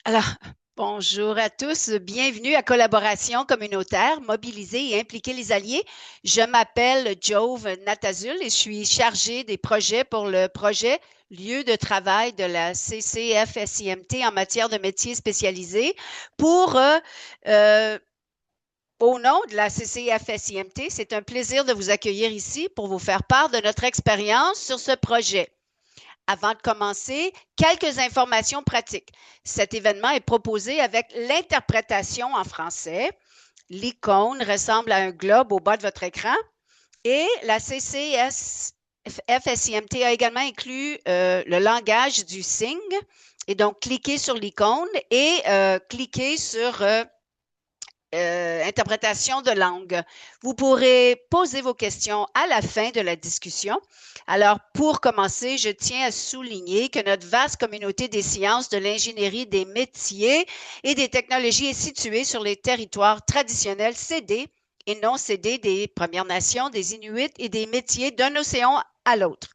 Alors, bonjour à tous, bienvenue à Collaboration communautaire, mobiliser et impliquer les alliés. Je m'appelle Jove Natazul et je suis chargée des projets pour le projet Lieu de travail de la CCF-SIMT en matière de métiers spécialisés pour euh, au nom de la CCF-SIMT, c'est un plaisir de vous accueillir ici pour vous faire part de notre expérience sur ce projet. Avant de commencer, quelques informations pratiques. Cet événement est proposé avec l'interprétation en français. L'icône ressemble à un globe au bas de votre écran et la CCS-FSIMT a également inclus le langage du signe. Et donc, cliquez sur l'icône et cliquez sur interprétation de langue. Vous pourrez poser vos questions à la fin de la discussion. Alors, pour commencer, je tiens à souligner que notre vaste communauté des sciences, de l'ingénierie, des métiers et des technologies est située sur les territoires traditionnels cédés et non cédés des Premières Nations, des Inuits et des métiers d'un océan à l'autre.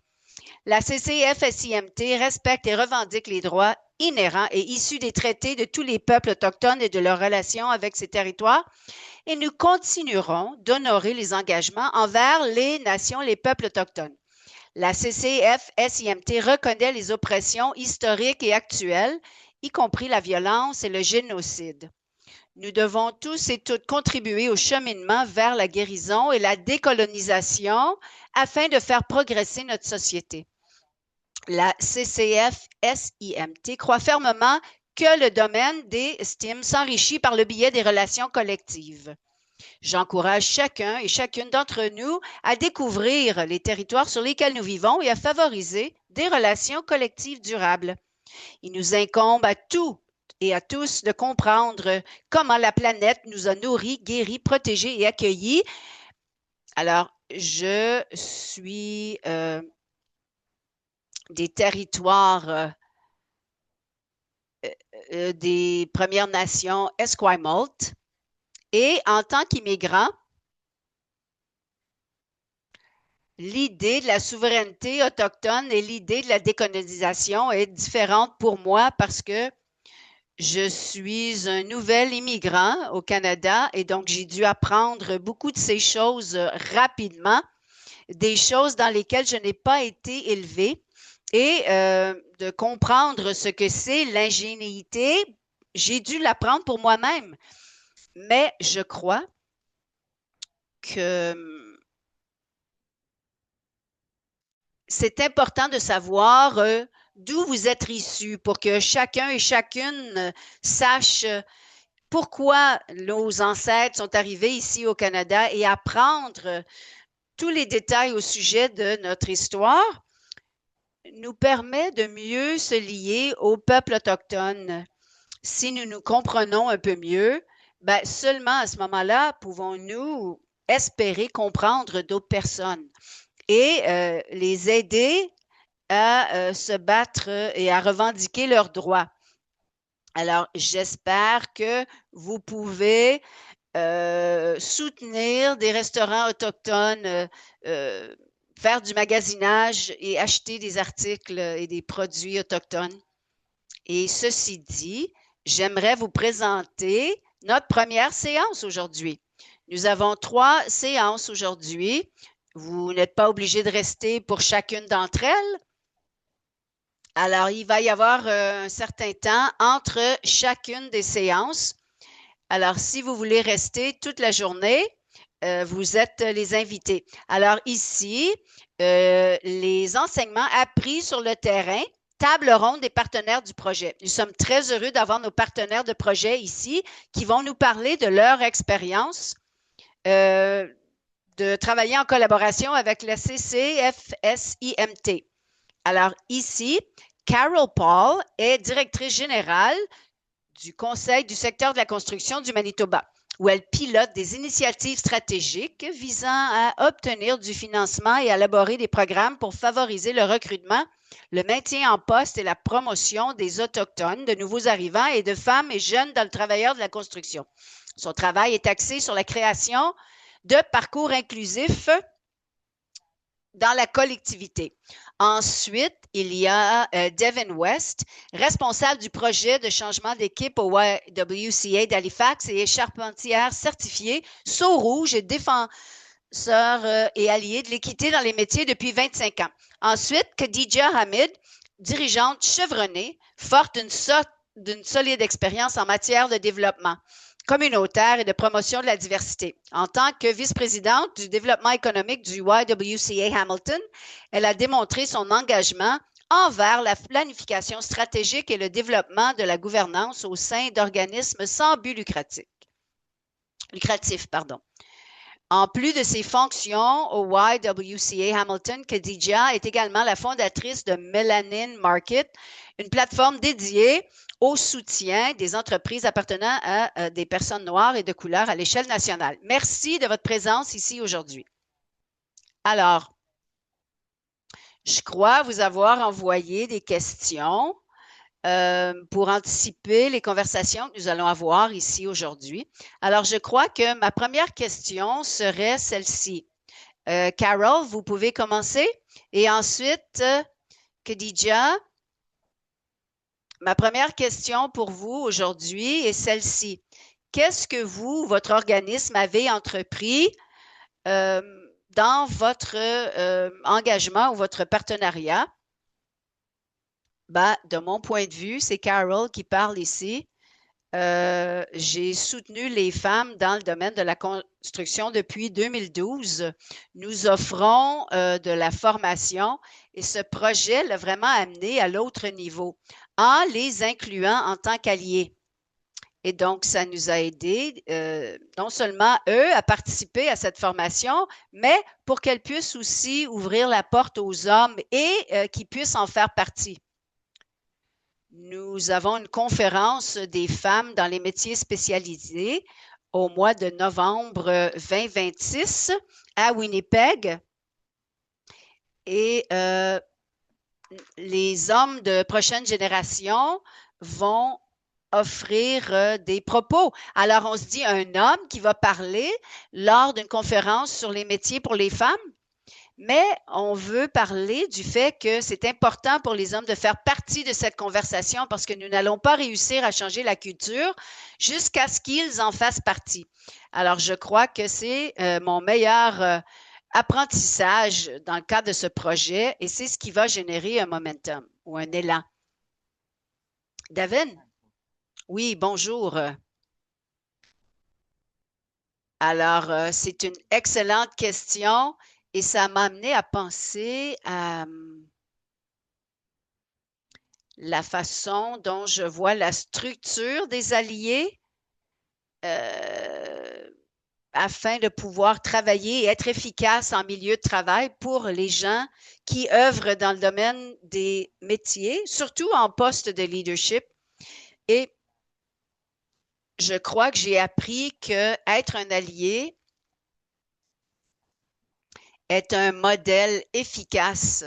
La CCF-SIMT respecte et revendique les droits inhérents et issus des traités de tous les peuples autochtones et de leurs relations avec ces territoires, et nous continuerons d'honorer les engagements envers les nations et les peuples autochtones. La CCF-SIMT reconnaît les oppressions historiques et actuelles, y compris la violence et le génocide. Nous devons tous et toutes contribuer au cheminement vers la guérison et la décolonisation afin de faire progresser notre société. La CCF-SIMT croit fermement que le domaine des STEAM s'enrichit par le biais des relations collectives. J'encourage chacun et chacune d'entre nous à découvrir les territoires sur lesquels nous vivons et à favoriser des relations collectives durables. Il nous incombe à tous et à tous de comprendre comment la planète nous a nourris, guéris, protégés et accueillis. Alors, je suis des territoires des Premières Nations Esquimalt. Et en tant qu'immigrant, l'idée de la souveraineté autochtone et l'idée de la décolonisation est différente pour moi parce que je suis un nouvel immigrant au Canada et donc j'ai dû apprendre beaucoup de ces choses rapidement, des choses dans lesquelles je n'ai pas été élevée et de comprendre ce que c'est l'ingéniosité. J'ai dû l'apprendre pour moi-même. Mais je crois que c'est important de savoir d'où vous êtes issus pour que chacun et chacune sache pourquoi nos ancêtres sont arrivés ici au Canada et apprendre tous les détails au sujet de notre histoire nous permet de mieux se lier au peuple autochtone. Si nous nous comprenons un peu mieux, ben seulement à ce moment-là pouvons-nous espérer comprendre d'autres personnes et les aider à se battre et à revendiquer leurs droits. Alors, j'espère que vous pouvez soutenir des restaurants autochtones, faire du magasinage et acheter des articles et des produits autochtones. Et ceci dit, j'aimerais vous présenter notre première séance aujourd'hui. Nous avons 3 séances aujourd'hui. Vous n'êtes pas obligé de rester pour chacune d'entre elles. Alors, il va y avoir un certain temps entre chacune des séances. Alors, si vous voulez rester toute la journée, vous êtes les invités. Alors ici, les enseignements appris sur le terrain, table ronde des partenaires du projet. Nous sommes très heureux d'avoir nos partenaires de projet ici qui vont nous parler de leur expérience de travailler en collaboration avec la CCF-SIMT. Alors ici, Carol Paul est directrice générale du Conseil du secteur de la construction du Manitoba, où elle pilote des initiatives stratégiques visant à obtenir du financement et à élaborer des programmes pour favoriser le recrutement, le maintien en poste et la promotion des Autochtones, de nouveaux arrivants et de femmes et jeunes dans le travailleur de la construction. Son travail est axé sur la création de parcours inclusifs dans la collectivité. Ensuite, il y a Devin West, responsable du projet de changement d'équipe au YWCA d'Halifax et charpentière certifiée, saut rouge et défenseur et allié de l'équité dans les métiers depuis 25 ans. Ensuite, Khadija Hamid, dirigeante chevronnée, forte d'une solide expérience en matière de développement communautaire et de promotion de la diversité. En tant que vice-présidente du développement économique du YWCA Hamilton, elle a démontré son engagement envers la planification stratégique et le développement de la gouvernance au sein d'organismes sans but lucratif. En plus de ses fonctions au YWCA Hamilton, Khadija est également la fondatrice de Melanin Market, une plateforme dédiée au soutien des entreprises appartenant à des personnes noires et de couleur à l'échelle nationale. Merci de votre présence ici aujourd'hui. Alors, je crois vous avoir envoyé des questions pour anticiper les conversations que nous allons avoir ici aujourd'hui. Alors, je crois que ma première question serait celle-ci. Carol, vous pouvez commencer. Et ensuite, Khadija, ma première question pour vous aujourd'hui est celle-ci. Qu'est-ce que vous, votre organisme, avez entrepris dans votre engagement ou votre partenariat? De mon point de vue, c'est Carol qui parle ici. J'ai soutenu les femmes dans le domaine de la construction depuis 2012. Nous offrons de la formation et ce projet l'a vraiment amené à l'autre niveau en les incluant en tant qu'alliés. Et donc, ça nous a aidés, non seulement eux à participer à cette formation, mais pour qu'elles puissent aussi ouvrir la porte aux hommes et qu'ils puissent en faire partie. Nous avons une conférence des femmes dans les métiers spécialisés au mois de novembre 2026 à Winnipeg. Et les hommes de prochaine génération vont offrir des propos. Alors, on se dit un homme qui va parler lors d'une conférence sur les métiers pour les femmes. Mais on veut parler du fait que c'est important pour les hommes de faire partie de cette conversation parce que nous n'allons pas réussir à changer la culture jusqu'à ce qu'ils en fassent partie. Alors, je crois que c'est mon meilleur apprentissage dans le cadre de ce projet et c'est ce qui va générer un momentum ou un élan. David? Oui, bonjour. Alors, c'est une excellente question. Et ça m'a amené à penser à la façon dont je vois la structure des alliés afin de pouvoir travailler et être efficace en milieu de travail pour les gens qui œuvrent dans le domaine des métiers, surtout en poste de leadership. Et je crois que j'ai appris qu'être un allié est un modèle efficace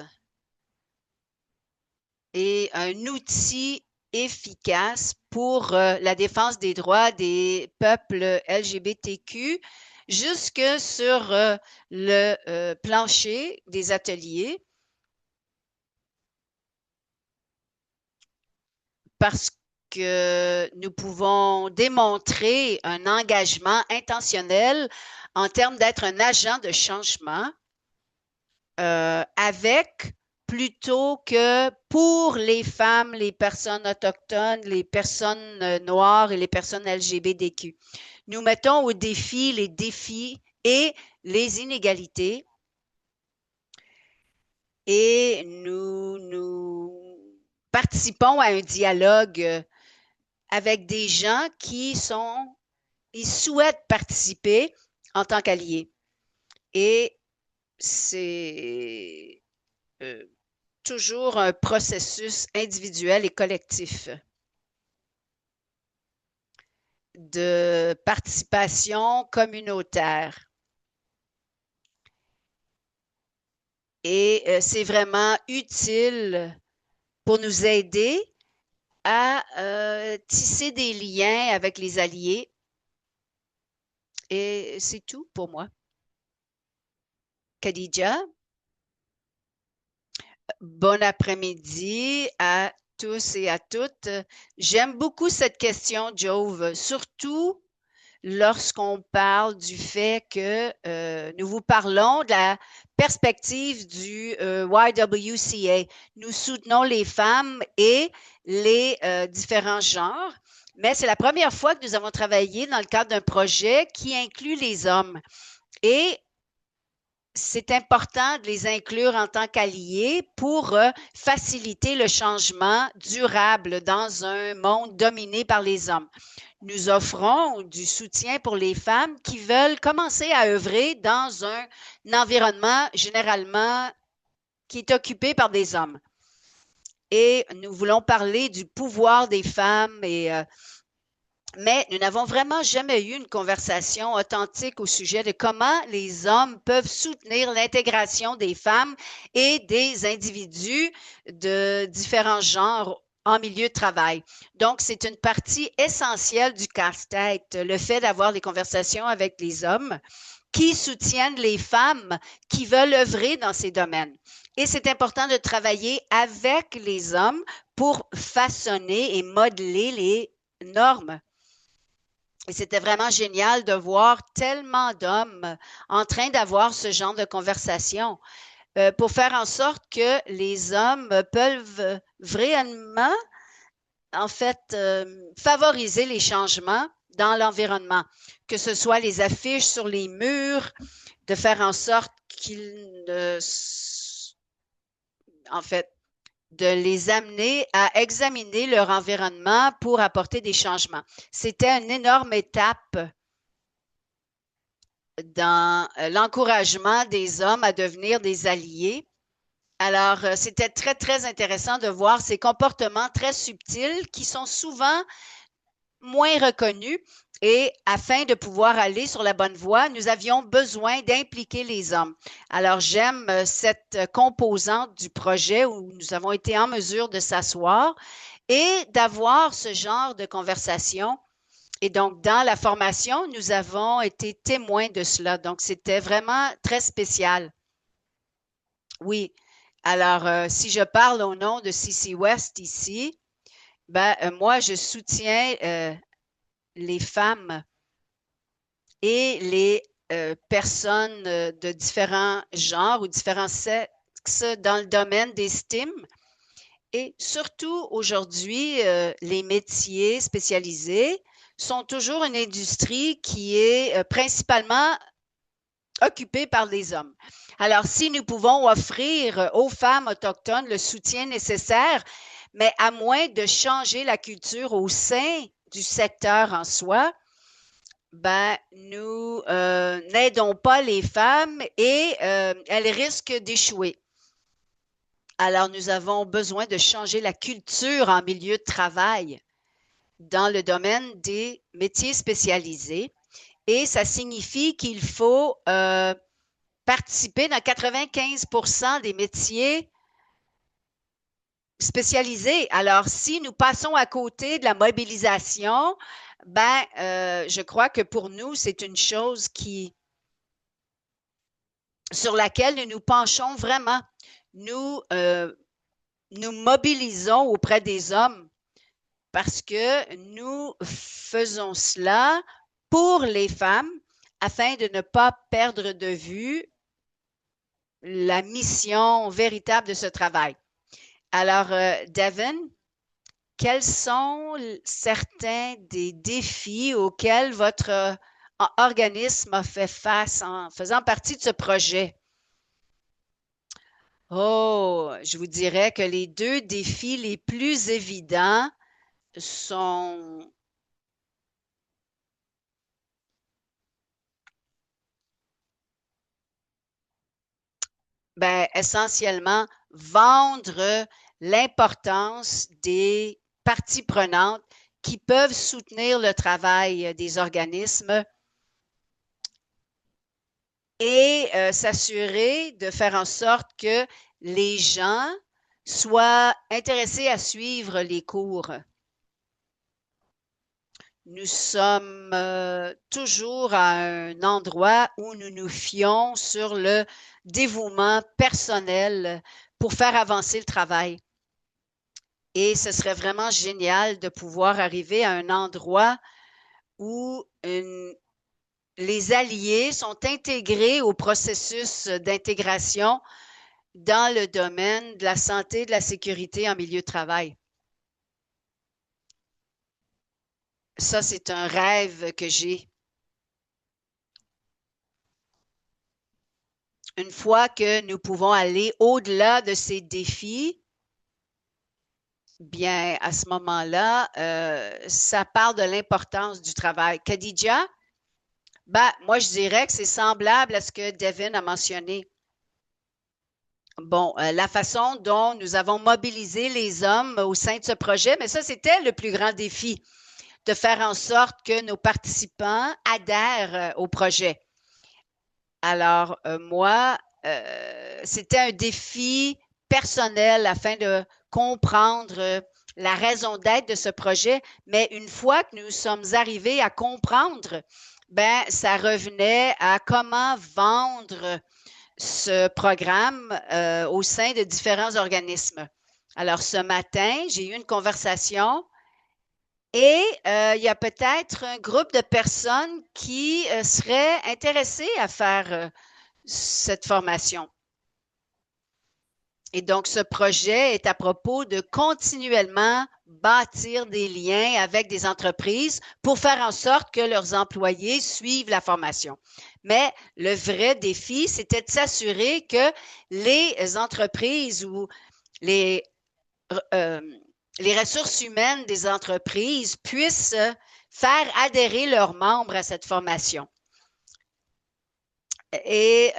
et un outil efficace pour la défense des droits des peuples LGBTQ jusque sur le plancher des ateliers parce que nous pouvons démontrer un engagement intentionnel en termes d'être un agent de changement avec plutôt que pour les femmes, les personnes autochtones, les personnes noires et les personnes LGBTQ. Nous mettons au défi les défis et les inégalités et nous participons à un dialogue avec des gens ils souhaitent participer en tant qu'alliés. Et c'est toujours un processus individuel et collectif de participation communautaire. Et c'est vraiment utile pour nous aider à tisser des liens avec les alliés. Et c'est tout pour moi. Khadija? Bon après-midi à tous et à toutes. J'aime beaucoup cette question, Jove, surtout lorsqu'on parle du fait que nous vous parlons de la perspective du YWCA. Nous soutenons les femmes et les différents genres, mais c'est la première fois que nous avons travaillé dans le cadre d'un projet qui inclut les hommes. Et c'est important de les inclure en tant qu'alliés pour faciliter le changement durable dans un monde dominé par les hommes. Nous offrons du soutien pour les femmes qui veulent commencer à œuvrer dans un environnement généralement qui est occupé par des hommes. Et nous voulons parler du pouvoir des femmes mais nous n'avons vraiment jamais eu une conversation authentique au sujet de comment les hommes peuvent soutenir l'intégration des femmes et des individus de différents genres en milieu de travail. Donc, c'est une partie essentielle du casse-tête, le fait d'avoir des conversations avec les hommes qui soutiennent les femmes qui veulent œuvrer dans ces domaines. Et c'est important de travailler avec les hommes pour façonner et modeler les normes. Et c'était vraiment génial de voir tellement d'hommes en train d'avoir ce genre de conversation pour faire en sorte que les hommes peuvent vraiment, en fait, favoriser les changements dans l'environnement, que ce soit les affiches sur les murs, de faire en sorte qu'ils ne, en fait, de les amener à examiner leur environnement pour apporter des changements. C'était une énorme étape dans l'encouragement des hommes à devenir des alliés. Alors, c'était très, très intéressant de voir ces comportements très subtils qui sont souvent moins reconnus. Et afin de pouvoir aller sur la bonne voie, nous avions besoin d'impliquer les hommes. Alors, j'aime cette composante du projet où nous avons été en mesure de s'asseoir et d'avoir ce genre de conversation. Et donc, dans la formation, nous avons été témoins de cela. Donc, c'était vraiment très spécial. Oui. Alors, si je parle au nom de CC West ici, moi, je soutiens les femmes et les personnes de différents genres ou différents sexes dans le domaine des STEM. Et surtout, aujourd'hui, les métiers spécialisés sont toujours une industrie qui est principalement occupée par les hommes. Alors, si nous pouvons offrir aux femmes autochtones le soutien nécessaire, mais à moins de changer la culture au sein du secteur en soi, nous n'aidons pas les femmes et elles risquent d'échouer. Alors, nous avons besoin de changer la culture en milieu de travail dans le domaine des métiers spécialisés. Et ça signifie qu'il faut participer dans 95% des métiers spécialisés. Alors, si nous passons à côté de la mobilisation, je crois que pour nous, c'est une chose sur laquelle nous nous penchons vraiment. Nous mobilisons auprès des hommes parce que nous faisons cela pour les femmes afin de ne pas perdre de vue la mission véritable de ce travail. Alors, Devin, quels sont certains des défis auxquels votre organisme a fait face en faisant partie de ce projet? Oh, je vous dirais que les deux défis les plus évidents sont essentiellement vendre l'importance des parties prenantes qui peuvent soutenir le travail des organismes et s'assurer de faire en sorte que les gens soient intéressés à suivre les cours. Nous sommes toujours à un endroit où nous nous fions sur le dévouement personnel pour faire avancer le travail. Et ce serait vraiment génial de pouvoir arriver à un endroit où les alliés sont intégrés au processus d'intégration dans le domaine de la santé et de la sécurité en milieu de travail. Ça, c'est un rêve que j'ai. Une fois que nous pouvons aller au-delà de ces défis, bien, à ce moment-là, ça parle de l'importance du travail. Khadija, ben, moi, je dirais que c'est semblable à ce que Devin a mentionné. Bon, la façon dont nous avons mobilisé les hommes au sein de ce projet, mais ça, c'était le plus grand défi, de faire en sorte que nos participants adhèrent au projet. Alors, moi, c'était un défi personnel afin de comprendre la raison d'être de ce projet, mais une fois que nous sommes arrivés à comprendre, ben, ça revenait à comment vendre ce programme au sein de différents organismes. Alors, ce matin, j'ai eu une conversation et il y a peut-être un groupe de personnes qui seraient intéressées à faire cette formation. Et donc, ce projet est à propos de continuellement bâtir des liens avec des entreprises pour faire en sorte que leurs employés suivent la formation. Mais le vrai défi, c'était de s'assurer que les entreprises ou les, les ressources humaines des entreprises puissent faire adhérer leurs membres à cette formation. Et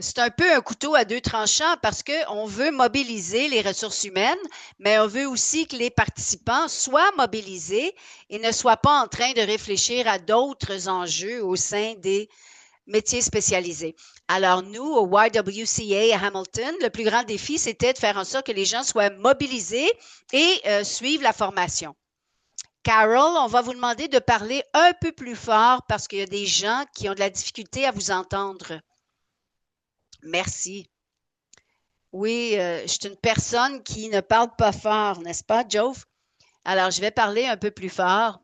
c'est un peu un couteau à deux tranchants parce qu'on veut mobiliser les ressources humaines, mais on veut aussi que les participants soient mobilisés et ne soient pas en train de réfléchir à d'autres enjeux au sein des métiers spécialisés. Alors nous, au YWCA à Hamilton, le plus grand défi, c'était de faire en sorte que les gens soient mobilisés et suivent la formation. Carol, on va vous demander de parler un peu plus fort parce qu'il y a des gens qui ont de la difficulté à vous entendre. Merci. Oui, je suis une personne qui ne parle pas fort, n'est-ce pas, Jove? Alors, je vais parler un peu plus fort.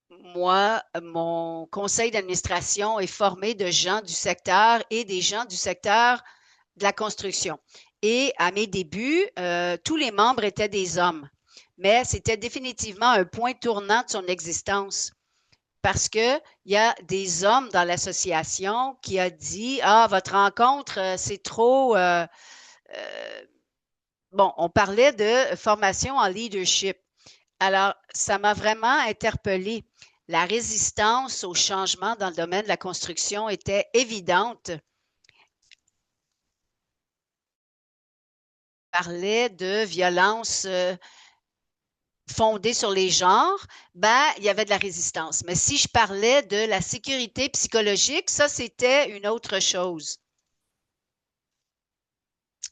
Moi, mon conseil d'administration est formé de gens du secteur et des gens du secteur de la construction. Et à mes débuts, tous les membres étaient des hommes, mais c'était définitivement un point tournant de son existence parce qu'il y a des hommes dans l'association qui a dit, ah, votre rencontre, c'est trop... bon, on parlait de formation en leadership. Alors, ça m'a vraiment interpellée. La résistance au changement dans le domaine de la construction était évidente. On parlait de violence fondée sur les genres, ben, il y avait de la résistance. Mais si je parlais de la sécurité psychologique, ça, c'était une autre chose.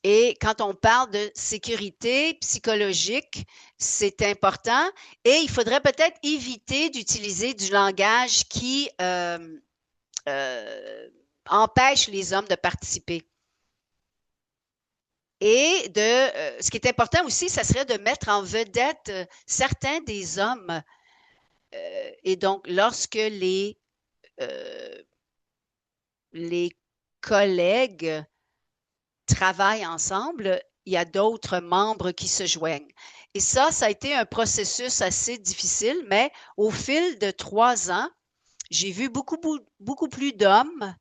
Et quand on parle de sécurité psychologique, c'est important et il faudrait peut-être éviter d'utiliser du langage qui empêche les hommes de participer. Et ce qui est important aussi, ça serait de mettre en vedette certains des hommes. Et donc, lorsque les collègues travaillent ensemble, il y a d'autres membres qui se joignent. Et ça a été un processus assez difficile, mais au fil de 3 ans, j'ai vu beaucoup plus d'hommes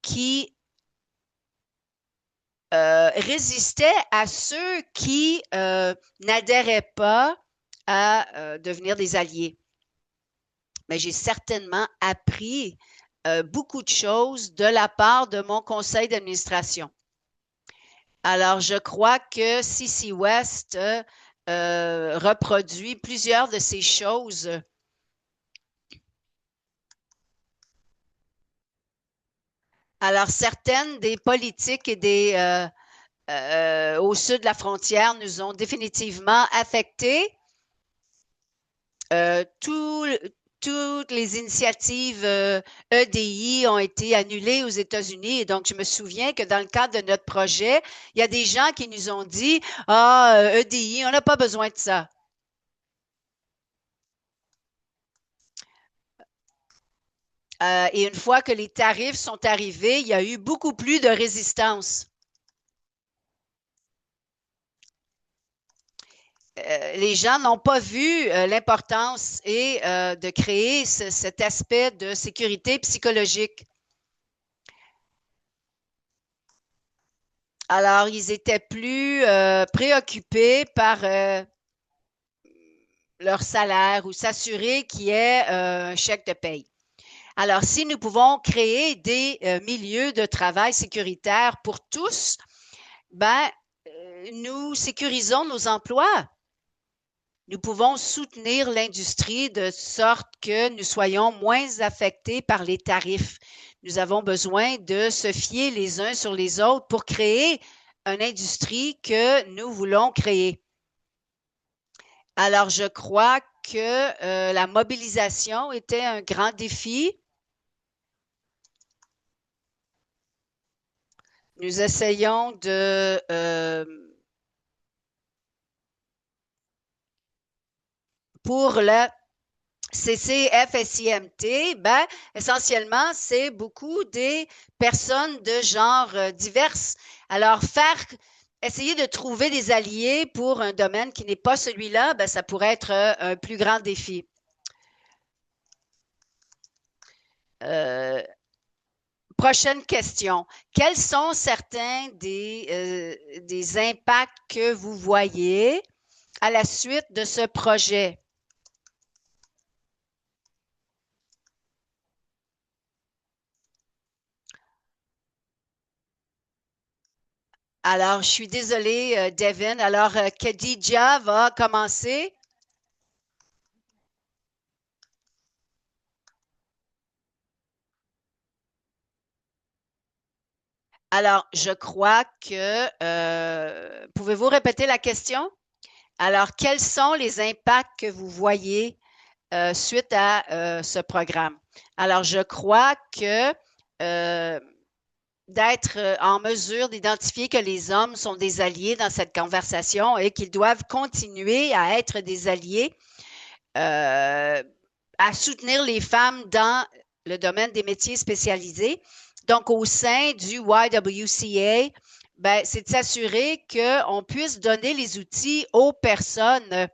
qui résistaient à ceux qui n'adhéraient pas à devenir des alliés. Mais j'ai certainement appris beaucoup de choses de la part de mon conseil d'administration. Alors, je crois que CC West reproduit plusieurs de ces choses. Alors, certaines des politiques et au sud de la frontière nous ont définitivement affectés. toutes les initiatives EDI ont été annulées aux États-Unis. Et donc, je me souviens que dans le cadre de notre projet, il y a des gens qui nous ont dit, ah, EDI, on n'a pas besoin de ça. Et une fois que les tarifs sont arrivés, il y a eu beaucoup plus de résistance. Les gens n'ont pas vu l'importance et de créer cet aspect de sécurité psychologique. Alors, ils étaient plus préoccupés par leur salaire ou s'assurer qu'il y ait un chèque de paye. Alors, si nous pouvons créer des milieux de travail sécuritaires pour tous, ben, nous sécurisons nos emplois. Nous pouvons soutenir l'industrie de sorte que nous soyons moins affectés par les tarifs. Nous avons besoin de se fier les uns sur les autres pour créer une industrie que nous voulons créer. Alors, je crois que la mobilisation était un grand défi. Nous essayons de pour le CCFSIMT, ben, essentiellement, c'est beaucoup des personnes de genre diverses. Alors, essayer de trouver des alliés pour un domaine qui n'est pas celui-là, ben, ça pourrait être un plus grand défi. Euh, Prochaine question. Quels sont certains des impacts que vous voyez à la suite de ce projet? Alors, je suis désolée, Devin. Alors, Khadija va commencer. Alors, je crois que... pouvez-vous répéter la question? Alors, quels sont les impacts que vous voyez suite à ce programme? Alors, je crois que euh, d'être en mesure d'identifier que les hommes sont des alliés dans cette conversation et qu'ils doivent continuer à être des alliés, euh, à soutenir les femmes dans le domaine des métiers spécialisés. Donc, au sein du YWCA, ben, c'est de s'assurer qu'on puisse donner les outils aux personnes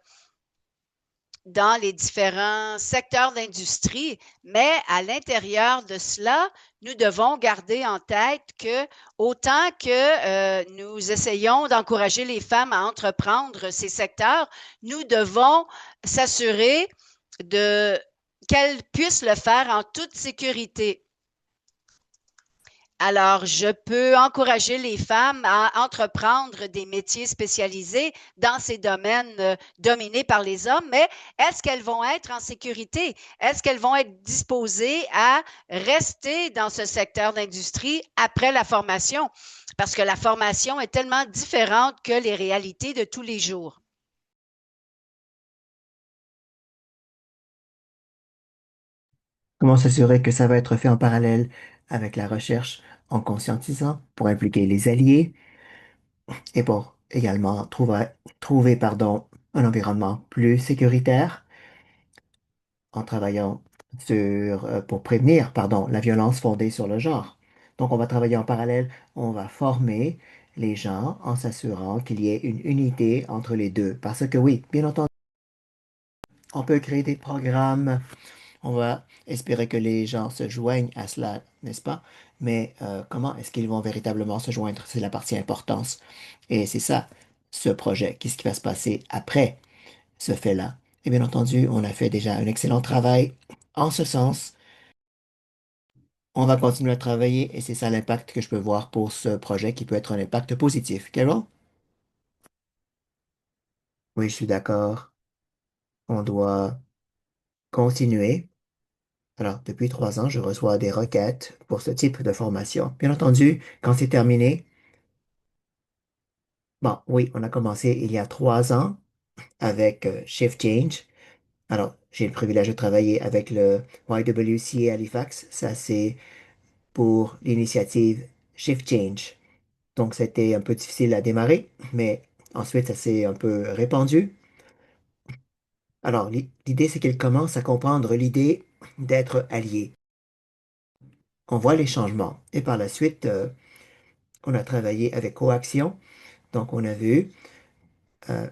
dans les différents secteurs d'industrie, mais à l'intérieur de cela, nous devons garder en tête que autant que nous essayons d'encourager les femmes à entreprendre ces secteurs, nous devons s'assurer de qu'elles puissent le faire en toute sécurité. Alors, je peux encourager les femmes à entreprendre des métiers spécialisés dans ces domaines dominés par les hommes, mais est-ce qu'elles vont être en sécurité? Est-ce qu'elles vont être disposées à rester dans ce secteur d'industrie après la formation? Parce que la formation est tellement différente que les réalités de tous les jours. Comment s'assurer que ça va être fait en parallèle avec la recherche en conscientisant pour impliquer les alliés et pour également trouver un environnement plus sécuritaire en travaillant pour prévenir la violence fondée sur le genre. Donc, on va travailler en parallèle, on va former les gens en s'assurant qu'il y ait une unité entre les deux. Parce que oui, bien entendu, on peut créer des programmes. On va espérer que les gens se joignent à cela, n'est-ce pas? Mais comment est-ce qu'ils vont véritablement se joindre? C'est la partie importante. Et c'est ça, ce projet. Qu'est-ce qui va se passer après ce fait-là? Et bien entendu, on a fait déjà un excellent travail en ce sens. On va continuer à travailler et c'est ça l'impact que je peux voir pour ce projet qui peut être un impact positif. Carol? Oui, je suis d'accord. On doit continuer. Alors, depuis 3 ans, je reçois des requêtes pour ce type de formation. Bien entendu, quand c'est terminé, bon, oui, on a commencé il y a 3 ans avec Shift Change. Alors, j'ai le privilège de travailler avec le YWCA Halifax. Ça, c'est pour l'initiative Shift Change. Donc, c'était un peu difficile à démarrer, mais ensuite, ça s'est un peu répandu. Alors, l'idée, c'est qu'elle commence à comprendre l'idée d'être allié. On voit les changements. Et par la suite, on a travaillé avec Coaction. Donc, on a vu euh,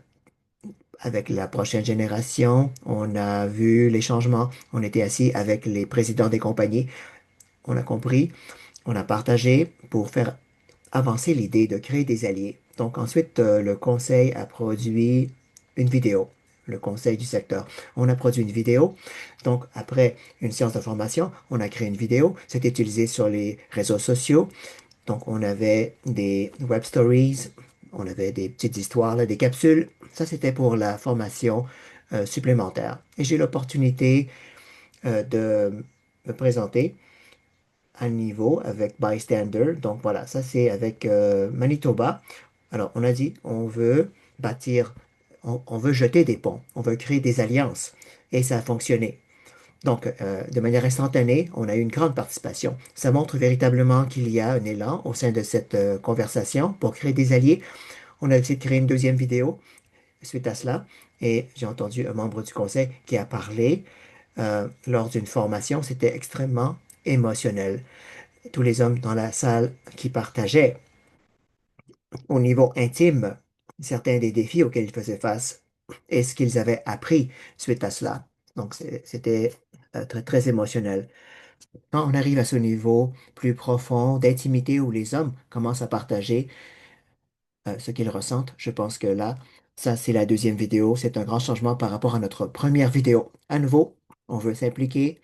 avec la prochaine génération, on a vu les changements. On était assis avec les présidents des compagnies. On a compris, on a partagé pour faire avancer l'idée de créer des alliés. Donc ensuite, le conseil a produit une vidéo, le conseil du secteur. On a produit une vidéo. Donc après une séance de formation, on a créé une vidéo. C'était utilisé sur les réseaux sociaux. Donc on avait des web stories, on avait des petites histoires, là, des capsules. Ça, c'était pour la formation supplémentaire. Et j'ai eu l'opportunité de me présenter à niveau avec Bystander. Donc voilà, ça c'est avec Manitoba. Alors on a dit, on veut bâtir, on veut jeter des ponts, on veut créer des alliances. Et ça a fonctionné. Donc, de manière instantanée, on a eu une grande participation. Ça montre véritablement qu'il y a un élan au sein de cette conversation pour créer des alliés. On a essayé de créer une deuxième vidéo suite à cela. Et j'ai entendu un membre du conseil qui a parlé lors d'une formation. C'était extrêmement émotionnel. Tous les hommes dans la salle qui partageaient au niveau intime certains des défis auxquels ils faisaient face et ce qu'ils avaient appris suite à cela. Donc, c'était très, très émotionnel. Quand on arrive à ce niveau plus profond d'intimité où les hommes commencent à partager ce qu'ils ressentent, je pense que là, ça, c'est la deuxième vidéo. C'est un grand changement par rapport à notre première vidéo. À nouveau, on veut s'impliquer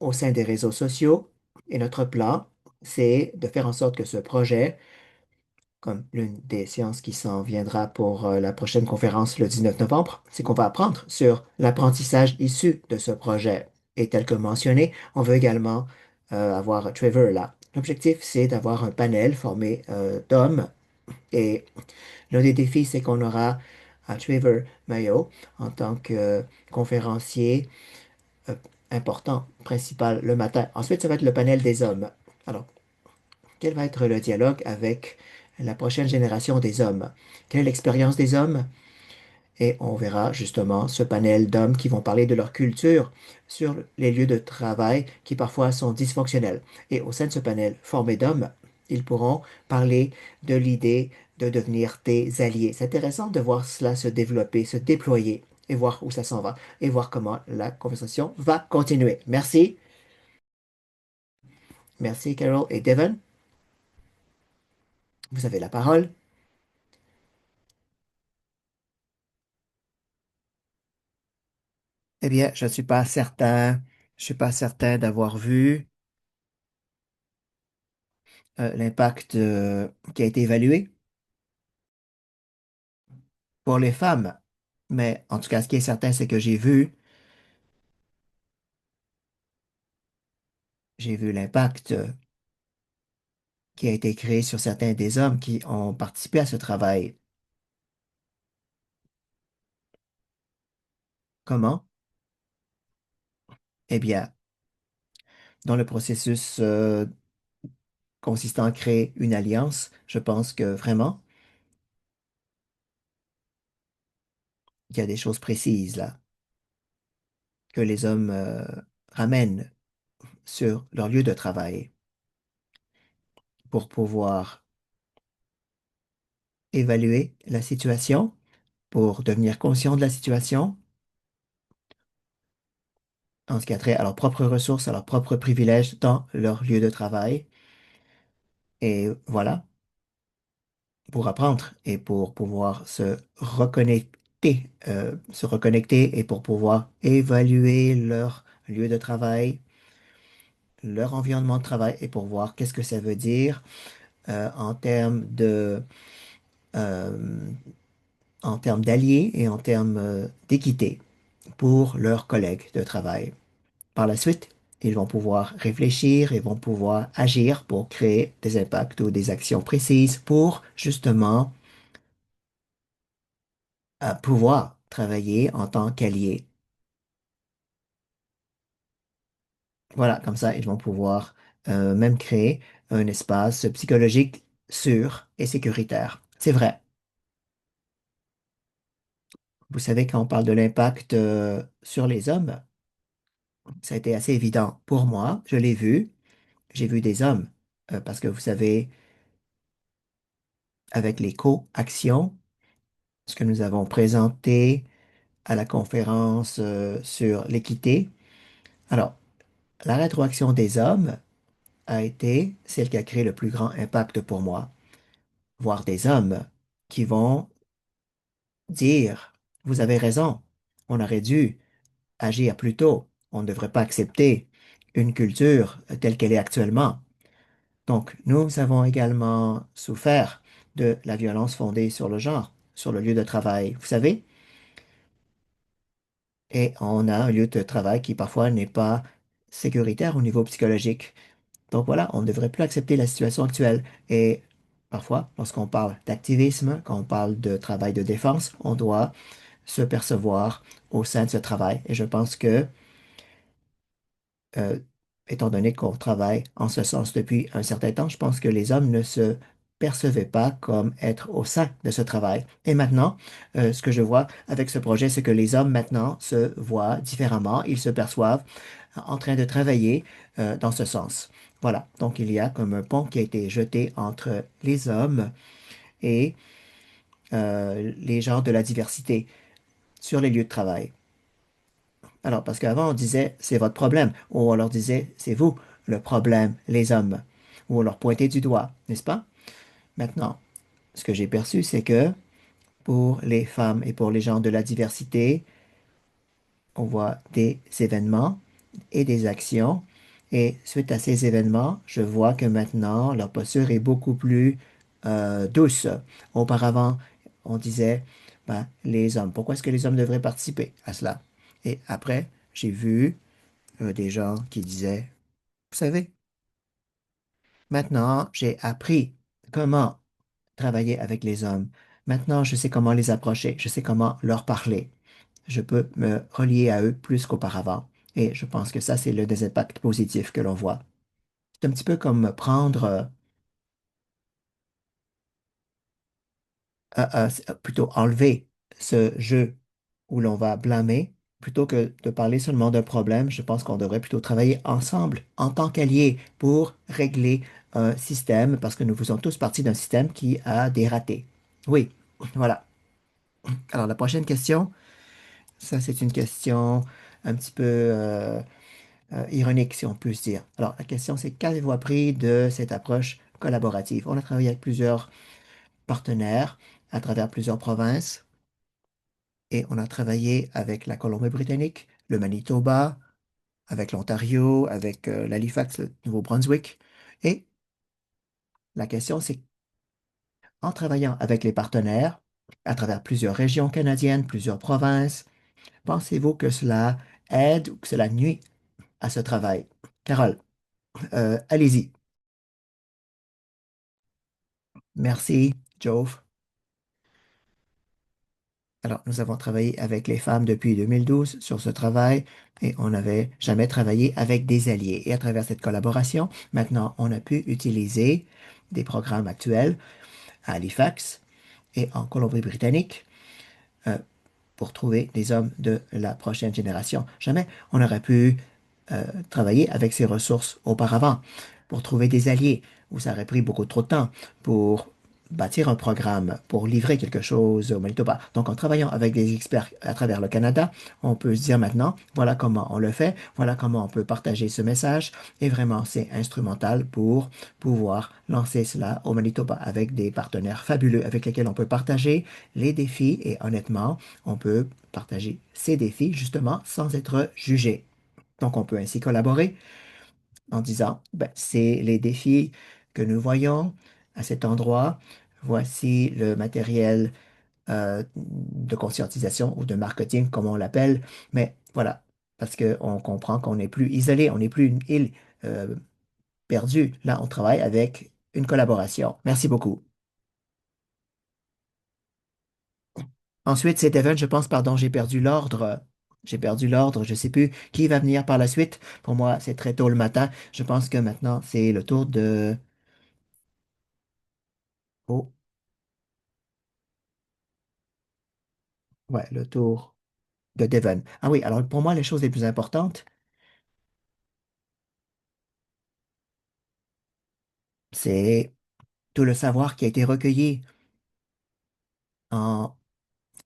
au sein des réseaux sociaux et notre plan, c'est de faire en sorte que ce projet, comme l'une des séances qui s'en viendra pour la prochaine conférence le 19 novembre, c'est qu'on va apprendre sur l'apprentissage issu de ce projet. Et tel que mentionné, on veut également avoir Trevor là. L'objectif, c'est d'avoir un panel formé d'hommes. Et l'un des défis, c'est qu'on aura Trevor Mayo en tant que conférencier euh, important, principal le matin. Ensuite, ça va être le panel des hommes. Alors, quel va être le dialogue avec la prochaine génération des hommes? Quelle est l'expérience des hommes? Et on verra justement ce panel d'hommes qui vont parler de leur culture sur les lieux de travail qui parfois sont dysfonctionnels. Et au sein de ce panel formé d'hommes, ils pourront parler de l'idée de devenir des alliés. C'est intéressant de voir cela se développer, se déployer et voir où ça s'en va et voir comment la conversation va continuer. Merci. Merci Carol et Devon. Vous avez la parole. Eh bien, je ne suis pas certain, je suis pas certain d'avoir vu l'impact qui a été évalué pour les femmes. Mais en tout cas, ce qui est certain, c'est que j'ai vu l'impact qui a été créé sur certains des hommes qui ont participé à ce travail. Comment? Eh bien, dans le processus consistant à créer une alliance, je pense que vraiment, il y a des choses précises là que les hommes ramènent sur leur lieu de travail pour pouvoir évaluer la situation, pour devenir conscient de la situation en ce qui a trait à leurs propres ressources, à leurs propres privilèges dans leur lieu de travail. Et voilà, pour apprendre et pour pouvoir se reconnecter et pour pouvoir évaluer leur lieu de travail, leur environnement de travail et pour voir qu'est-ce que ça veut dire en termes euh, en termes d'alliés et en termes d'équité pour leurs collègues de travail. Par la suite, ils vont pouvoir réfléchir et vont pouvoir agir pour créer des impacts ou des actions précises pour justement pouvoir travailler en tant qu'alliés. Voilà, comme ça, ils vont pouvoir même créer un espace psychologique sûr et sécuritaire. C'est vrai. Vous savez, quand on parle de l'impact sur les hommes, ça a été assez évident pour moi. Je l'ai vu. J'ai vu des hommes. Parce que vous savez, avec les co-actions, ce que nous avons présenté à la conférence sur l'équité. Alors, la rétroaction des hommes a été celle qui a créé le plus grand impact pour moi. Voir des hommes qui vont dire, vous avez raison, on aurait dû agir plus tôt, on ne devrait pas accepter une culture telle qu'elle est actuellement. Donc, nous avons également souffert de la violence fondée sur le genre, sur le lieu de travail, vous savez, et on a un lieu de travail qui parfois n'est pas sécuritaire au niveau psychologique. Donc voilà, on ne devrait plus accepter la situation actuelle. Et parfois, lorsqu'on parle d'activisme, quand on parle de travail de défense, on doit se percevoir au sein de ce travail. Et je pense que, euh, étant donné qu'on travaille en ce sens depuis un certain temps, je pense que les hommes ne se percevaient pas comme être au sein de ce travail. Et maintenant, ce que je vois avec ce projet, c'est que les hommes maintenant se voient différemment, ils se perçoivent en train de travailler dans ce sens. Voilà, donc il y a comme un pont qui a été jeté entre les hommes et les gens de la diversité sur les lieux de travail. Alors, parce qu'avant, on disait, c'est votre problème, ou on leur disait, c'est vous le problème, les hommes, ou on leur pointait du doigt, n'est-ce pas? Maintenant, ce que j'ai perçu, c'est que pour les femmes et pour les gens de la diversité, on voit des événements et des actions. Et suite à ces événements, je vois que maintenant, leur posture est beaucoup plus douce. Auparavant, on disait, ben, les hommes, pourquoi est-ce que les hommes devraient participer à cela? Et après, j'ai vu des gens qui disaient, vous savez, maintenant, j'ai appris comment travailler avec les hommes. Maintenant, je sais comment les approcher, je sais comment leur parler. Je peux me relier à eux plus qu'auparavant. Et je pense que ça, c'est le des impacts positifs que l'on voit. C'est un petit peu comme prendre, plutôt enlever ce jeu où l'on va blâmer. Plutôt que de parler seulement d'un problème, je pense qu'on devrait plutôt travailler ensemble en tant qu'alliés pour régler un système, parce que nous faisons tous partie d'un système qui a des ratés. Oui, voilà. Alors, la prochaine question, ça, c'est une question un petit peu ironique, si on peut se dire. Alors, la question, c'est qu'avez-vous appris de cette approche collaborative? On a travaillé avec plusieurs partenaires à travers plusieurs provinces et on a travaillé avec la Colombie-Britannique, le Manitoba, avec l'Ontario, avec l'Halifax, le Nouveau-Brunswick. Et la question, c'est en travaillant avec les partenaires à travers plusieurs régions canadiennes, plusieurs provinces, pensez-vous que cela aide ou que cela nuit à ce travail? Carole, allez-y. Merci, Jove. Alors, nous avons travaillé avec les femmes depuis 2012 sur ce travail et on n'avait jamais travaillé avec des alliés. Et à travers cette collaboration, maintenant, on a pu utiliser des programmes actuels à Halifax et en Colombie-Britannique euh, pour trouver des hommes de la prochaine génération. Jamais on aurait pu travailler avec ces ressources auparavant pour trouver des alliés, où ça aurait pris beaucoup trop de temps pour bâtir un programme, pour livrer quelque chose au Manitoba. Donc, en travaillant avec des experts à travers le Canada, on peut se dire maintenant, voilà comment on le fait, voilà comment on peut partager ce message, et vraiment, c'est instrumental pour pouvoir lancer cela au Manitoba avec des partenaires fabuleux avec lesquels on peut partager les défis, et honnêtement, on peut partager ces défis justement sans être jugé. Donc, on peut ainsi collaborer en disant, ben, c'est les défis que nous voyons à cet endroit. Voici le matériel de conscientisation ou de marketing, comme on l'appelle. Mais voilà, parce qu'on comprend qu'on n'est plus isolé, on n'est plus une île euh, perdue. Là, on travaille avec une collaboration. Merci beaucoup. Ensuite, c'est Evan, je pense, pardon, j'ai perdu l'ordre. J'ai perdu l'ordre, je ne sais plus qui va venir par la suite. Pour moi, c'est très tôt le matin. Je pense que maintenant, c'est le tour de... Oh, ouais, le tour de Devon. Ah oui, alors pour moi, les choses les plus importantes, c'est tout le savoir qui a été recueilli en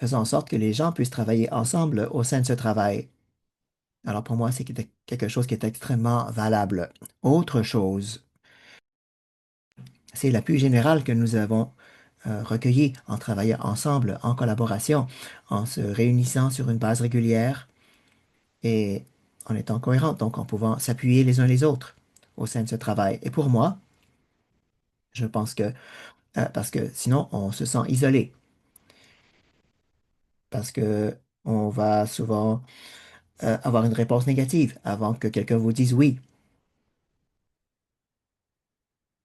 faisant en sorte que les gens puissent travailler ensemble au sein de ce travail. Alors pour moi, c'est quelque chose qui est extrêmement valable. Autre chose, c'est l'appui général que nous avons recueilli en travaillant ensemble, en collaboration, en se réunissant sur une base régulière et en étant cohérents, donc en pouvant s'appuyer les uns les autres au sein de ce travail. Et pour moi, je pense que, parce que sinon, on se sent isolé, parce que on va souvent avoir une réponse négative avant que quelqu'un vous dise oui.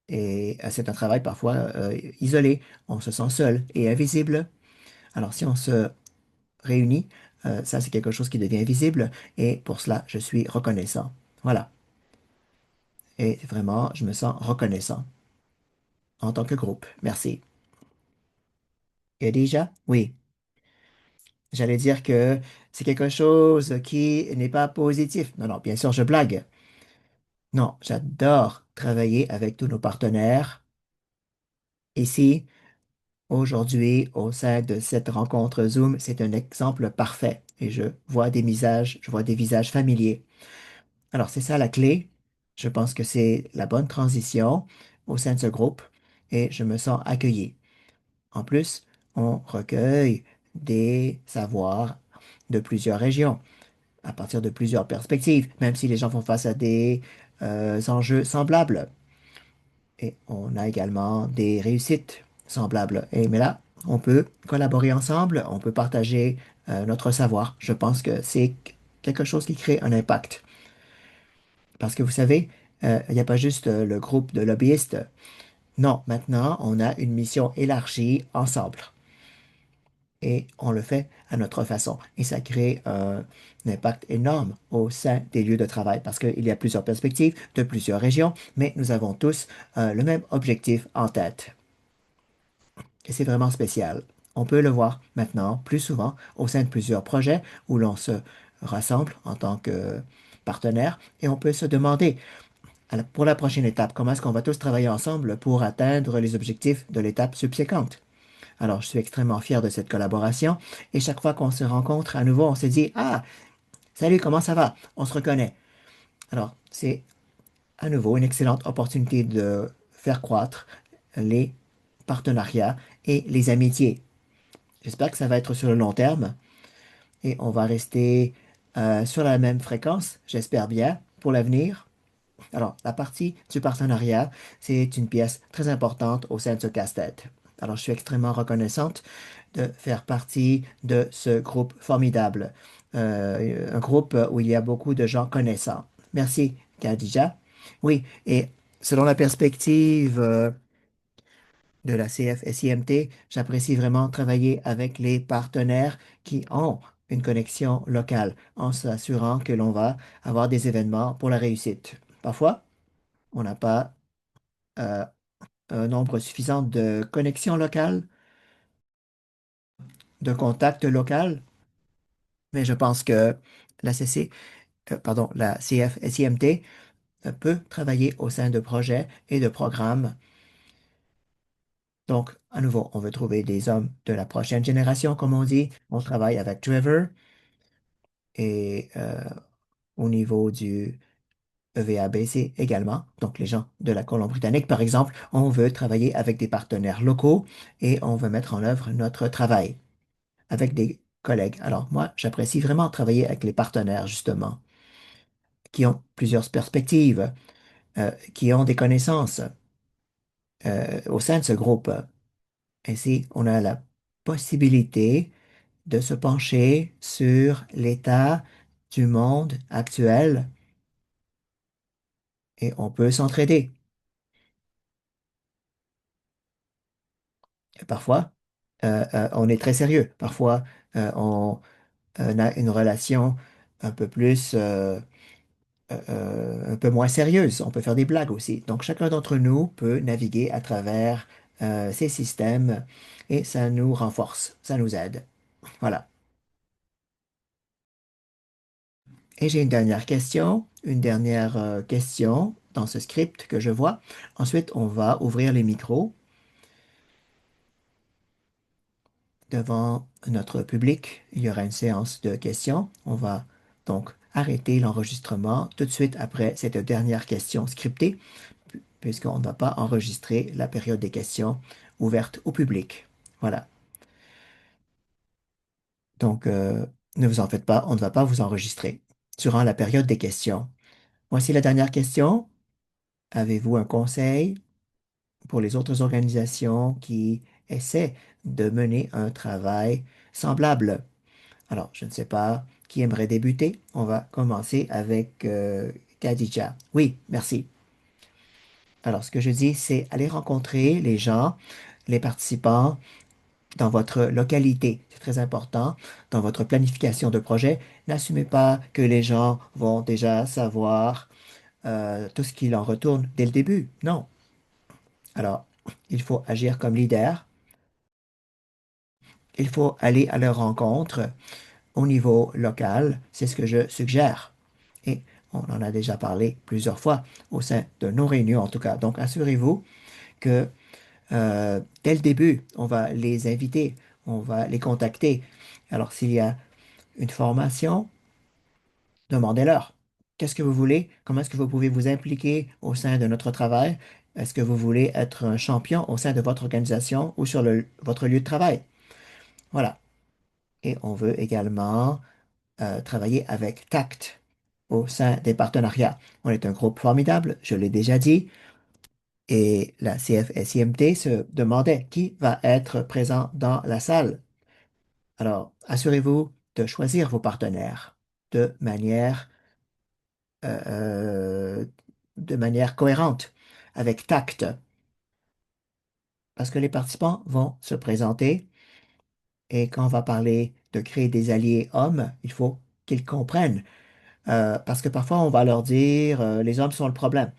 Et c'est un travail parfois isolé. On se sent seul et invisible. Alors, si on se réunit, ça, c'est quelque chose qui devient visible. Et pour cela, je suis reconnaissant. Voilà. Et vraiment, je me sens reconnaissant en tant que groupe. Merci. Et déjà, oui, j'allais dire que c'est quelque chose qui n'est pas positif. Non, non, bien sûr, je blague. Non, j'adore travailler avec tous nos partenaires ici. Aujourd'hui, au sein de cette rencontre Zoom, c'est un exemple parfait et je vois des visages familiers. Alors, c'est ça la clé. Je pense que c'est la bonne transition au sein de ce groupe et je me sens accueilli. En plus, on recueille des savoirs de plusieurs régions, à partir de plusieurs perspectives, même si les gens font face à des enjeux semblables. Et on a également des réussites semblables. Mais là, on peut collaborer ensemble, on peut partager notre savoir. Je pense que c'est quelque chose qui crée un impact. Parce que vous savez, il n'y a pas juste le groupe de lobbyistes. Non, maintenant, on a une mission élargie ensemble. Et on le fait à notre façon. Et ça crée un impact énorme au sein des lieux de travail parce qu'il y a plusieurs perspectives de plusieurs régions, mais nous avons tous le même objectif en tête. Et c'est vraiment spécial. On peut le voir maintenant plus souvent au sein de plusieurs projets où l'on se rassemble en tant que partenaire et on peut se demander pour la prochaine étape, comment est-ce qu'on va tous travailler ensemble pour atteindre les objectifs de l'étape subséquente. Alors, je suis extrêmement fier de cette collaboration et chaque fois qu'on se rencontre à nouveau, on se dit, ah, salut, comment ça va? On se reconnaît. Alors, c'est à nouveau une excellente opportunité de faire croître les partenariats et les amitiés. J'espère que ça va être sur le long terme et on va rester sur la même fréquence, j'espère bien, pour l'avenir. Alors, la partie du partenariat, c'est une pièce très importante au sein de ce casse-tête. Alors, je suis extrêmement reconnaissante de faire partie de ce groupe formidable, un groupe où il y a beaucoup de gens connaissants. Merci, Khadija. Oui, et selon la perspective de la CFSIMT, j'apprécie vraiment travailler avec les partenaires qui ont une connexion locale en s'assurant que l'on va avoir des événements pour la réussite. Parfois, on n'a pas euh, un nombre suffisant de connexions locales, de contacts locaux, mais je pense que la CFSIMT peut travailler au sein de projets et de programmes. Donc, à nouveau, on veut trouver des hommes de la prochaine génération, comme on dit. On travaille avec Trevor et au niveau du EVABC également. Donc, les gens de la Colombie-Britannique, par exemple, on veut travailler avec des partenaires locaux et on veut mettre en œuvre notre travail avec des collègues. Alors, moi, j'apprécie vraiment travailler avec les partenaires, justement, qui ont plusieurs perspectives, qui ont des connaissances au sein de ce groupe. Ainsi, on a la possibilité de se pencher sur l'état du monde actuel et on peut s'entraider. Parfois, on est très sérieux. Parfois, on a une relation un peu plus, un peu moins sérieuse. On peut faire des blagues aussi. Donc, chacun d'entre nous peut naviguer à travers ces systèmes et ça nous renforce, ça nous aide. Voilà. Et j'ai une dernière question, une dernière question dans ce script que je vois. Ensuite, on va ouvrir les micros devant notre public. Il y aura une séance de questions. On va donc arrêter l'enregistrement tout de suite après cette dernière question scriptée, puisqu'on ne va pas enregistrer la période des questions ouvertes au public. Voilà. Donc, ne vous en faites pas, on ne va pas vous enregistrer durant la période des questions. Voici la dernière question. Avez-vous un conseil pour les autres organisations qui essaient de mener un travail semblable? Alors, je ne sais pas qui aimerait débuter. On va commencer avec Khadija. Oui, merci. Alors, ce que je dis, c'est aller rencontrer les gens, les participants dans votre localité. C'est très important. Dans votre planification de projet, n'assumez pas que les gens vont déjà savoir tout ce qu'il en retourne dès le début. Non. Alors, il faut agir comme leader. Il faut aller à leur rencontre au niveau local. C'est ce que je suggère. Et on en a déjà parlé plusieurs fois au sein de nos réunions, en tout cas. Donc, assurez-vous que dès le début, on va les inviter, on va les contacter. Alors, s'il y a une formation, demandez-leur. Qu'est-ce que vous voulez? Comment est-ce que vous pouvez vous impliquer au sein de notre travail? Est-ce que vous voulez être un champion au sein de votre organisation ou sur votre lieu de travail? Voilà. Et on veut également travailler avec tact au sein des partenariats. On est un groupe formidable, je l'ai déjà dit, et la CFSIMT se demandait qui va être présent dans la salle. Alors, assurez-vous de choisir vos partenaires de manière, euh, euh, de manière cohérente, avec tact, parce que les participants vont se présenter et quand on va parler de créer des alliés hommes, il faut qu'ils comprennent, parce que parfois on va leur dire les hommes sont le problème,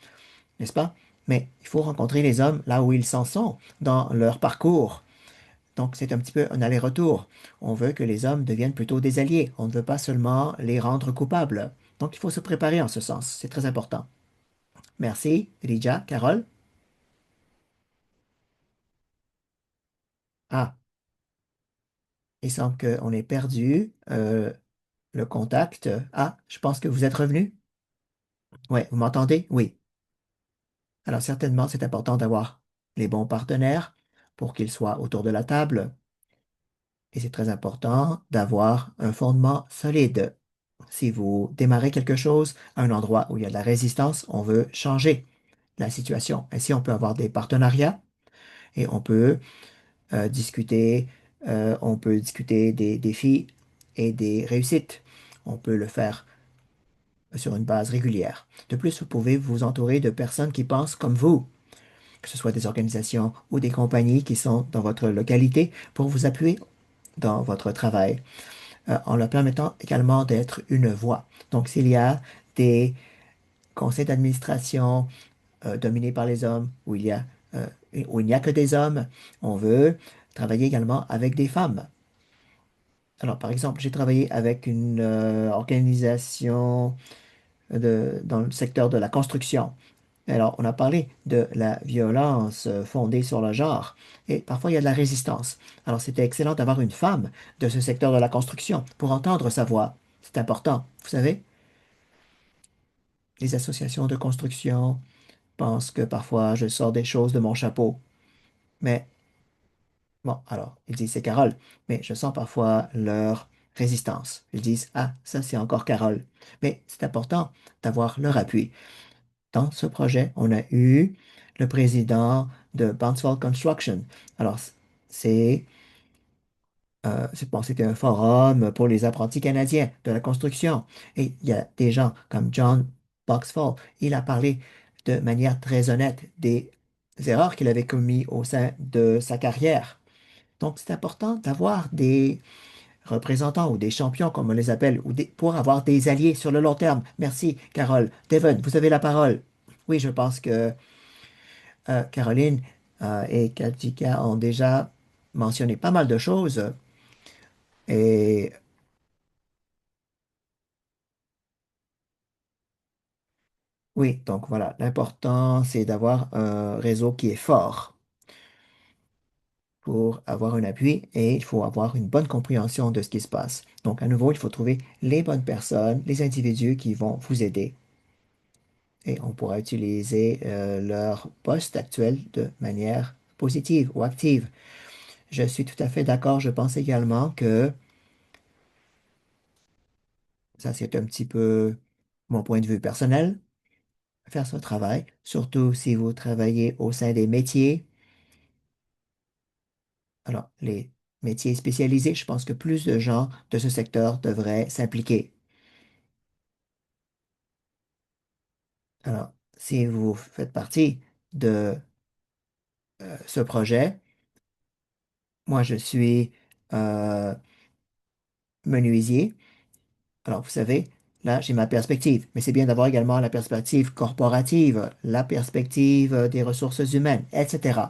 n'est-ce pas? Mais il faut rencontrer les hommes là où ils s'en sont, dans leur parcours. Donc, c'est un petit peu un aller-retour. On veut que les hommes deviennent plutôt des alliés. On ne veut pas seulement les rendre coupables. Donc, il faut se préparer en ce sens. C'est très important. Merci, Elijah. Carole? Ah, il semble qu'on ait perdu le contact. Ah, je pense que vous êtes revenu. Oui, vous m'entendez? Oui. Alors, certainement, c'est important d'avoir les bons partenaires pour qu'ils soient autour de la table. Et c'est très important d'avoir un fondement solide. Si vous démarrez quelque chose à un endroit où il y a de la résistance, on veut changer la situation. Ainsi, on peut avoir des partenariats et discuter, on peut discuter des défis et des réussites. On peut le faire sur une base régulière. De plus, vous pouvez vous entourer de personnes qui pensent comme vous, que ce soit des organisations ou des compagnies qui sont dans votre localité pour vous appuyer dans votre travail, en leur permettant également d'être une voix. Donc, s'il y a des conseils d'administration dominés par les hommes, euh, où il n'y a que des hommes, on veut travailler également avec des femmes. Alors, par exemple, j'ai travaillé avec une organisation dans le secteur de la construction. Alors, on a parlé de la violence fondée sur le genre et parfois il y a de la résistance. Alors, c'était excellent d'avoir une femme de ce secteur de la construction pour entendre sa voix. C'est important. Vous savez, les associations de construction pensent que parfois je sors des choses de mon chapeau. Mais bon, alors, ils disent c'est Carole, mais je sens parfois leur résistance. Ils disent, ah, ça c'est encore Carole. Mais c'est important d'avoir leur appui. Dans ce projet, on a eu le président de Bouncewell Construction. Alors, c'est bon, c'était un forum pour les apprentis canadiens de la construction. Et il y a des gens comme John Boxfall. Il a parlé de manière très honnête des erreurs qu'il avait commises au sein de sa carrière. Donc, c'est important d'avoir des représentants ou des champions, comme on les appelle, pour avoir des alliés sur le long terme. Merci, Carole. Devon, vous avez la parole. Oui, je pense que Caroline et Katika ont déjà mentionné pas mal de choses. Et oui, donc voilà, l'important, c'est d'avoir un réseau qui est fort pour avoir un appui et il faut avoir une bonne compréhension de ce qui se passe. Donc, à nouveau, il faut trouver les bonnes personnes, les individus qui vont vous aider et on pourra utiliser leur poste actuel de manière positive ou active. Je suis tout à fait d'accord. Je pense également que ça, c'est un petit peu mon point de vue personnel, faire ce travail, surtout si vous travaillez au sein des métiers. Alors, les métiers spécialisés, je pense que plus de gens de ce secteur devraient s'impliquer. Alors, si vous faites partie de ce projet, moi, je suis euh, menuisier. Alors, vous savez, là, j'ai ma perspective, mais c'est bien d'avoir également la perspective corporative, la perspective des ressources humaines, etc.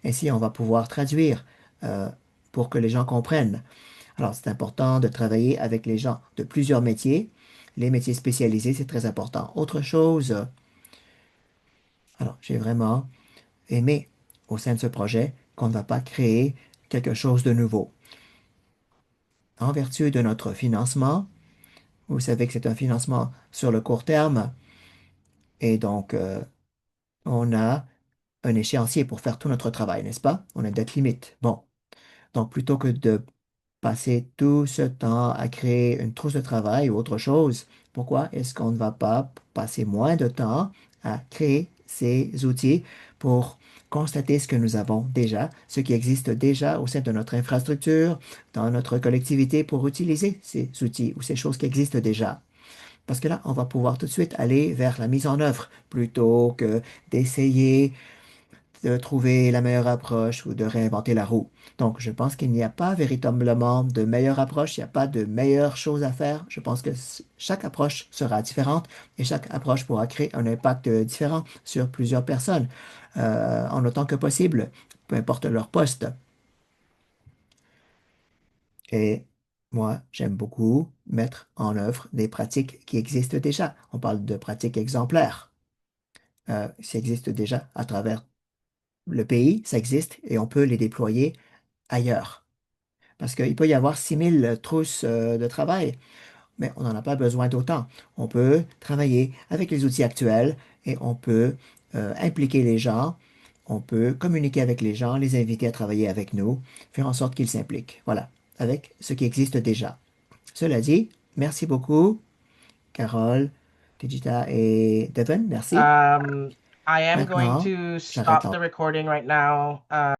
Ainsi, on va pouvoir traduire euh, pour que les gens comprennent. Alors, c'est important de travailler avec les gens de plusieurs métiers. Les métiers spécialisés, c'est très important. Autre chose, alors, j'ai vraiment aimé au sein de ce projet qu'on ne va pas créer quelque chose de nouveau. En vertu de notre financement, vous savez que c'est un financement sur le court terme et donc on a un échéancier pour faire tout notre travail, n'est-ce pas? On a une date limite. Bon, donc plutôt que de passer tout ce temps à créer une trousse de travail ou autre chose, pourquoi est-ce qu'on ne va pas passer moins de temps à créer ces outils pour constater ce que nous avons déjà, ce qui existe déjà au sein de notre infrastructure, dans notre collectivité pour utiliser ces outils ou ces choses qui existent déjà? Parce que là, on va pouvoir tout de suite aller vers la mise en œuvre plutôt que d'essayer de trouver la meilleure approche ou de réinventer la roue. Donc, je pense qu'il n'y a pas véritablement de meilleure approche, il n'y a pas de meilleure chose à faire. Je pense que chaque approche sera différente et chaque approche pourra créer un impact différent sur plusieurs personnes en autant que possible, peu importe leur poste. Et moi, j'aime beaucoup mettre en œuvre des pratiques qui existent déjà. On parle de pratiques exemplaires. Ça existe déjà à travers le pays, ça existe et on peut les déployer ailleurs. Parce qu'il peut y avoir 6000 trousses de travail, mais on n'en a pas besoin d'autant. On peut travailler avec les outils actuels et on peut impliquer les gens, on peut communiquer avec les gens, les inviter à travailler avec nous, faire en sorte qu'ils s'impliquent. Voilà, avec ce qui existe déjà. Cela dit, merci beaucoup, Carole, Digita et Devon, merci. Um, I am going Maintenant, to j'arrête stop the recording right now.